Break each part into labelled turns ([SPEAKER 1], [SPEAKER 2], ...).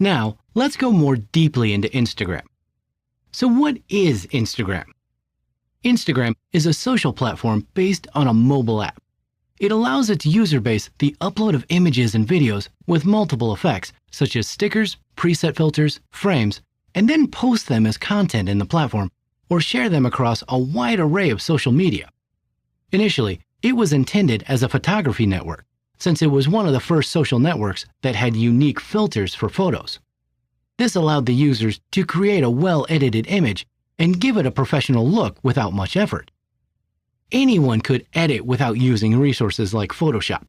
[SPEAKER 1] Now, let's go more deeply into Instagram. So what is Instagram? Instagram is a social platform based on a mobile app. It allows its user base the upload of images and videos with multiple effects, such as stickers, preset filters, frames, and then post them as content in the platform or share them across a wide array of social media. Initially, it was intended as a photography network, since it was one of the first social networks that had unique filters for photos. This allowed the users to create a well-edited image and give it a professional look without much effort. Anyone could edit without using resources like Photoshop.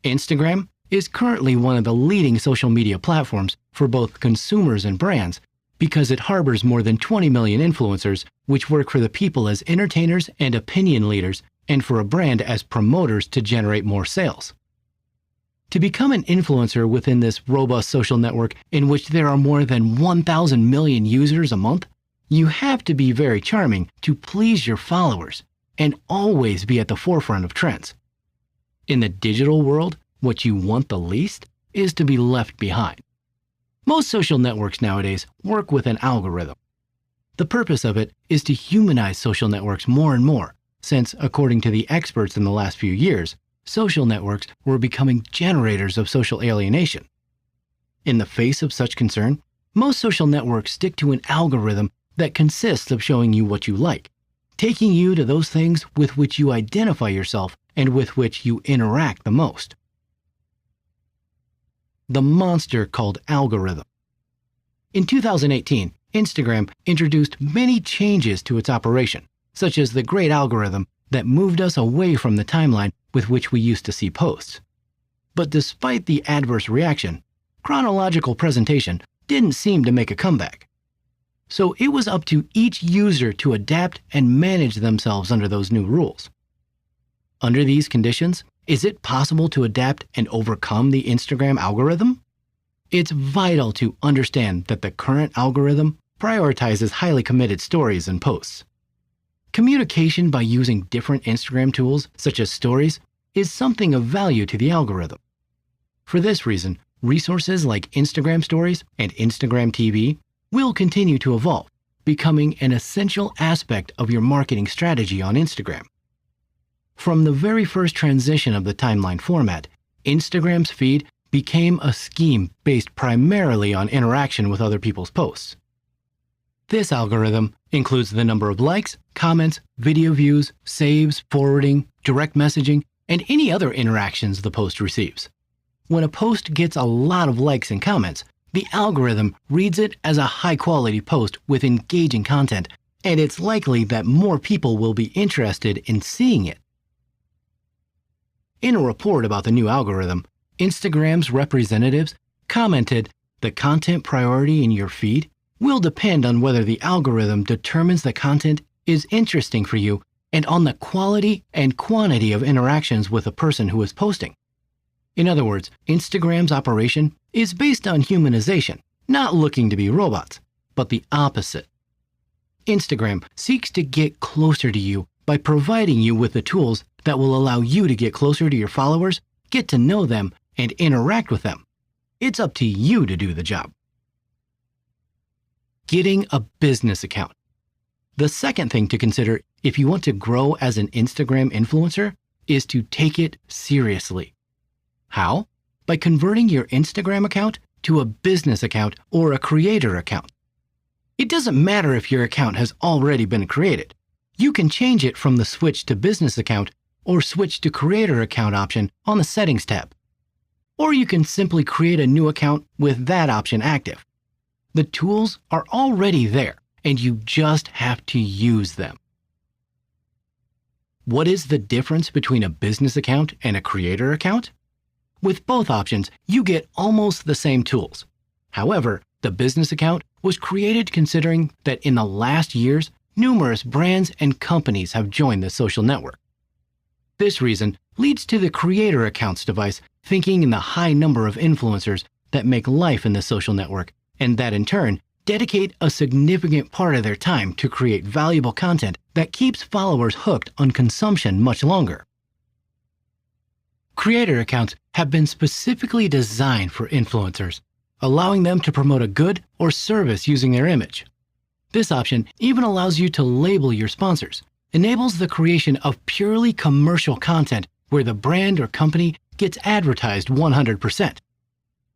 [SPEAKER 1] Instagram is currently one of the leading social media platforms for both consumers and brands because it harbors more than 20 million influencers which work for the people as entertainers and opinion leaders and for a brand as promoters to generate more sales. To become an influencer within this robust social network in which there are more than 1,000 million users a month, you have to be very charming to please your followers and always be at the forefront of trends. In the digital world, what you want the least is to be left behind. Most social networks nowadays work with an algorithm. The purpose of it is to humanize social networks more and more, since, according to the experts in the last few years, social networks were becoming generators of social alienation. In the face of such concern, most social networks stick to an algorithm that consists of showing you what you like, taking you to those things with which you identify yourself and with which you interact the most. The monster called algorithm. In 2018, Instagram introduced many changes to its operation, such as the great algorithm that moved us away from the timeline with which we used to see posts. But despite the adverse reaction, chronological presentation didn't seem to make a comeback. So it was up to each user to adapt and manage themselves under those new rules. Under these conditions, is it possible to adapt and overcome the Instagram algorithm? It's vital to understand that the current algorithm prioritizes highly committed stories and posts. Communication by using different Instagram tools, such as stories, is something of value to the algorithm. For this reason, resources like Instagram Stories and Instagram TV will continue to evolve, becoming an essential aspect of your marketing strategy on Instagram. From the very first transition of the timeline format, Instagram's feed became a scheme based primarily on interaction with other people's posts. This algorithm includes the number of likes, comments, video views, saves, forwarding, direct messaging, and any other interactions the post receives. When a post gets a lot of likes and comments, the algorithm reads it as a high-quality post with engaging content, and it's likely that more people will be interested in seeing it. In a report about the new algorithm, Instagram's representatives commented, "The content priority in your feed will depend on whether the algorithm determines the content is interesting for you and on the quality and quantity of interactions with the person who is posting." In other words, Instagram's operation is based on humanization, not looking to be robots, but the opposite. Instagram seeks to get closer to you by providing you with the tools that will allow you to get closer to your followers, get to know them, and interact with them. It's up to you to do the job. Getting a business account. The second thing to consider if you want to grow as an Instagram influencer is to take it seriously. How? By converting your Instagram account to a business account or a creator account. It doesn't matter if your account has already been created. You can change it from the Switch to Business Account or Switch to Creator Account option on the Settings tab. Or you can simply create a new account with that option active. The tools are already there, and you just have to use them. What is the difference between a business account and a creator account? With both options, you get almost the same tools. However, the business account was created considering that in the last years, numerous brands and companies have joined the social network. This reason leads to the creator accounts device thinking in the high number of influencers that make life in the social network, and that in turn dedicate a significant part of their time to create valuable content that keeps followers hooked on consumption much longer. Creator accounts have been specifically designed for influencers. allowing them to promote a good or service using their image. This option even allows you to label your sponsors, enables the creation of purely commercial content where the brand or company gets advertised 100%.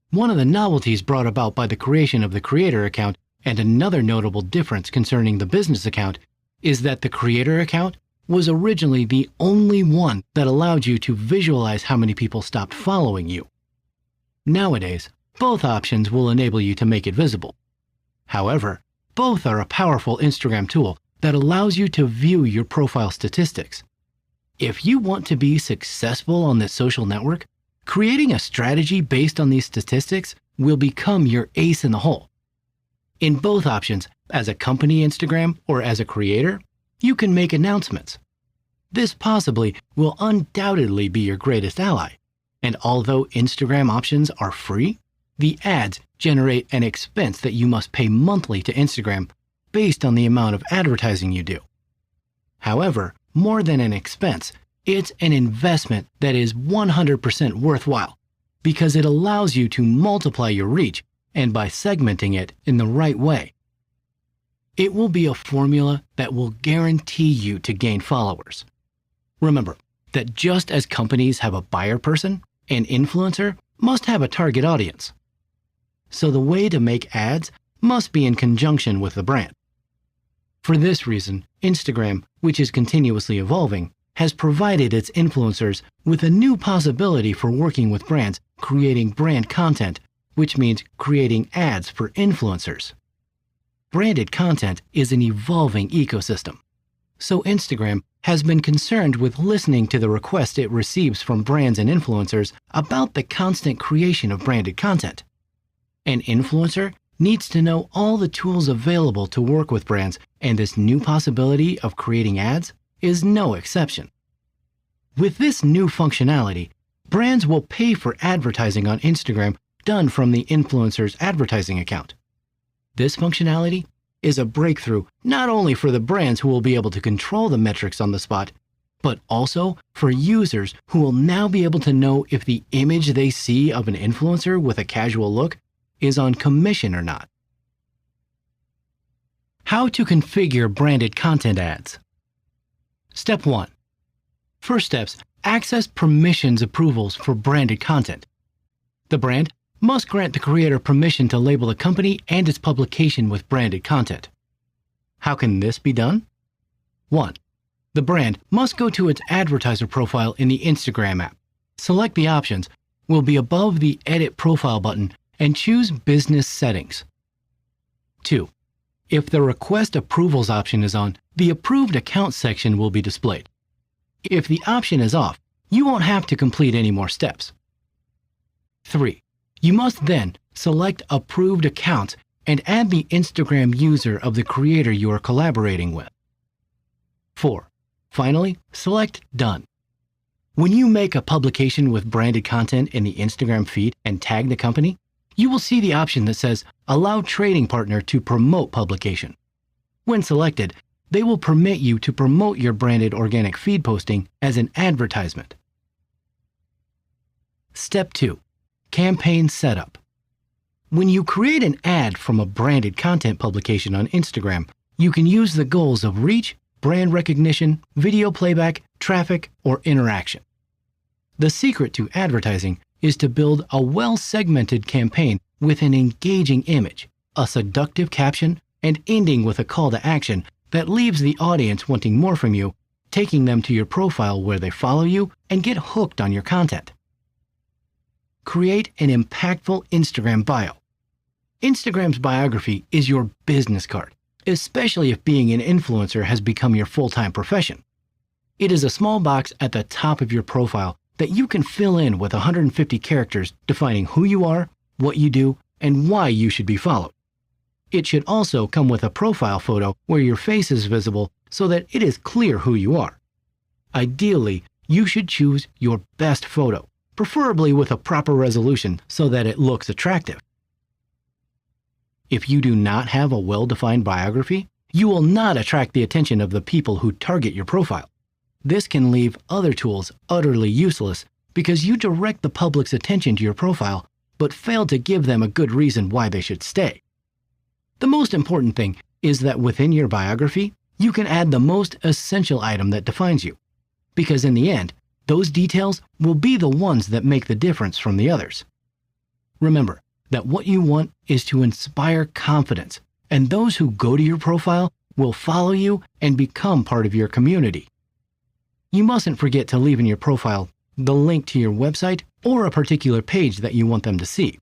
[SPEAKER 1] One of the novelties brought about by the creation of the creator account, and another notable difference concerning the business account, is that the creator account was originally the only one that allowed you to visualize how many people stopped following you. Nowadays, both options will enable you to make it visible. However, both are a powerful Instagram tool that allows you to view your profile statistics. If you want to be successful on this social network, creating a strategy based on these statistics will become your ace in the hole. In both options, as a company Instagram or as a creator, you can make announcements. This possibly will undoubtedly be your greatest ally. And although Instagram options are free, the ads generate an expense that you must pay monthly to Instagram based on the amount of advertising you do. However, more than an expense, it's an investment that is 100% worthwhile because it allows you to multiply your reach and by segmenting it in the right way. It will be a formula that will guarantee you to gain followers. Remember that just as companies have a buyer person, an influencer must have a target audience. So the way to make ads must be in conjunction with the brand. For this reason, Instagram, which is continuously evolving, has provided its influencers with a new possibility for working with brands creating brand content, which means creating ads for influencers. Branded content is an evolving ecosystem. So Instagram has been concerned with listening to the requests it receives from brands and influencers about the constant creation of branded content. An influencer needs to know all the tools available to work with brands, and this new possibility of creating ads is no exception. With this new functionality, brands will pay for advertising on Instagram done from the influencer's advertising account. This functionality is a breakthrough not only for the brands who will be able to control the metrics on the spot, but also for users who will now be able to know if the image they see of an influencer with a casual look is on commission or not. How to configure branded content ads. Step 1. First steps, access permissions approvals for branded content. The brand must grant the creator permission to label the company and its publication with branded content. How can this be done? 1. The brand must go to its advertiser profile in the Instagram app. Select the options, will be above the Edit Profile button, and choose Business Settings. 2. If the Request Approvals option is on, the Approved Account section will be displayed. If the option is off, you won't have to complete any more steps. 3. You must then select Approved Accounts and add the Instagram user of the creator you are collaborating with. 4. Finally, select Done. When you make a publication with branded content in the Instagram feed and tag the company, you will see the option that says Allow Trading Partner to promote publication. When selected, they will permit you to promote your branded organic feed posting as an advertisement. Step 2. Campaign Setup. When you create an ad from a branded content publication on Instagram, you can use the goals of reach, brand recognition, video playback, traffic, or interaction. The secret to advertising is to build a well-segmented campaign with an engaging image, a seductive caption, and ending with a call to action that leaves the audience wanting more from you, taking them to your profile where they follow you and get hooked on your content. Create an impactful Instagram bio. Instagram's biography is your business card, especially if being an influencer has become your full-time profession. It is a small box at the top of your profile that you can fill in with 150 characters defining who you are, what you do, and why you should be followed. It should also come with a profile photo where your face is visible so that it is clear who you are. Ideally, you should choose your best photo, preferably with a proper resolution so that it looks attractive. If you do not have a well-defined biography, you will not attract the attention of the people who target your profile. This can leave other tools utterly useless because you direct the public's attention to your profile but fail to give them a good reason why they should stay. The most important thing is that within your biography, you can add the most essential item that defines you, because in the end, those details will be the ones that make the difference from the others. Remember that what you want is to inspire confidence, and those who go to your profile will follow you and become part of your community. You mustn't forget to leave in your profile the link to your website or a particular page that you want them to see.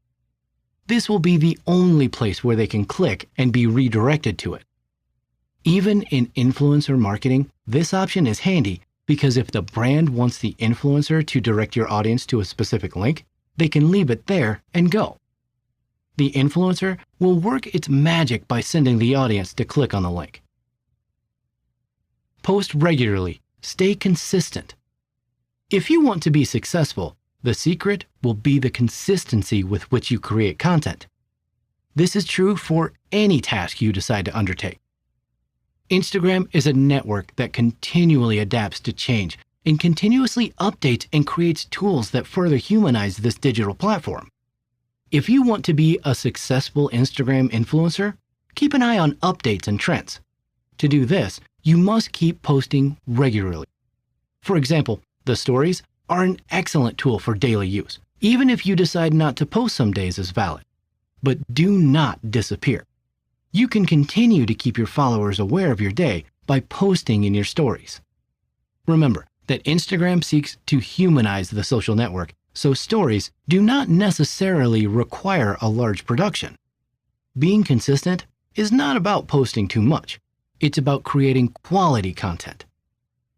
[SPEAKER 1] This will be the only place where they can click and be redirected to it. Even in influencer marketing, this option is handy because if the brand wants the influencer to direct your audience to a specific link, they can leave it there and go. The influencer will work its magic by sending the audience to click on the link. Post regularly. Stay consistent. If you want to be successful, the secret will be the consistency with which you create content. This is true for any task you decide to undertake. Instagram is a network that continually adapts to change and continuously updates and creates tools that further humanize this digital platform. If you want to be a successful Instagram influencer, keep an eye on updates and trends. To do this, you must keep posting regularly. For example, the stories are an excellent tool for daily use, even if you decide not to post some days is valid. But do not disappear. You can continue to keep your followers aware of your day by posting in your stories. Remember that Instagram seeks to humanize the social network, so stories do not necessarily require a large production. Being consistent is not about posting too much. It's about creating quality content.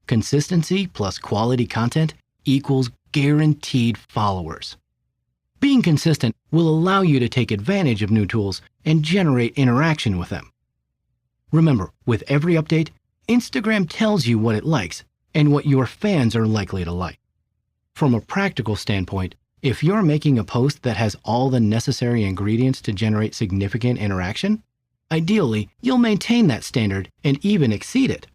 [SPEAKER 1] Consistency plus quality content equals guaranteed followers. Being consistent will allow you to take advantage of new tools and generate interaction with them. Remember, with every update, Instagram tells you what it likes and what your fans are likely to like. From a practical standpoint, if you're making a post that has all the necessary ingredients to generate significant interaction, ideally, you'll maintain that standard and even exceed it.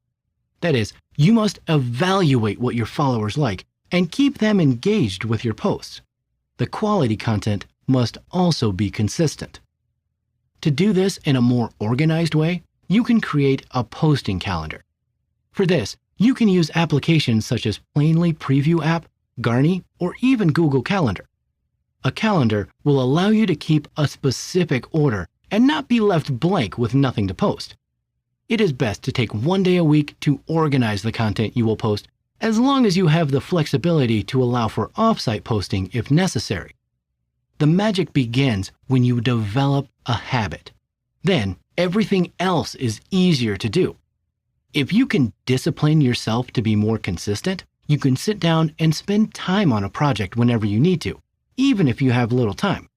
[SPEAKER 1] That is, you must evaluate what your followers like and keep them engaged with your posts. The quality content must also be consistent. To do this in a more organized way, you can create a posting calendar. For this, you can use applications such as Plainly Preview app, Garny, or even Google Calendar. A calendar will allow you to keep a specific order and not be left blank with nothing to post. It is best to take one day a week to organize the content you will post, as long as you have the flexibility to allow for off-site posting if necessary. The magic begins when you develop a habit. Then, everything else is easier to do. If you can discipline yourself to be more consistent, you can sit down and spend time on a project whenever you need to, even if you have little time.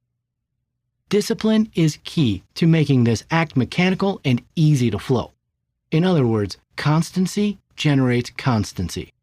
[SPEAKER 1] Discipline is key to making this act mechanical and easy to flow. In other words, constancy generates constancy.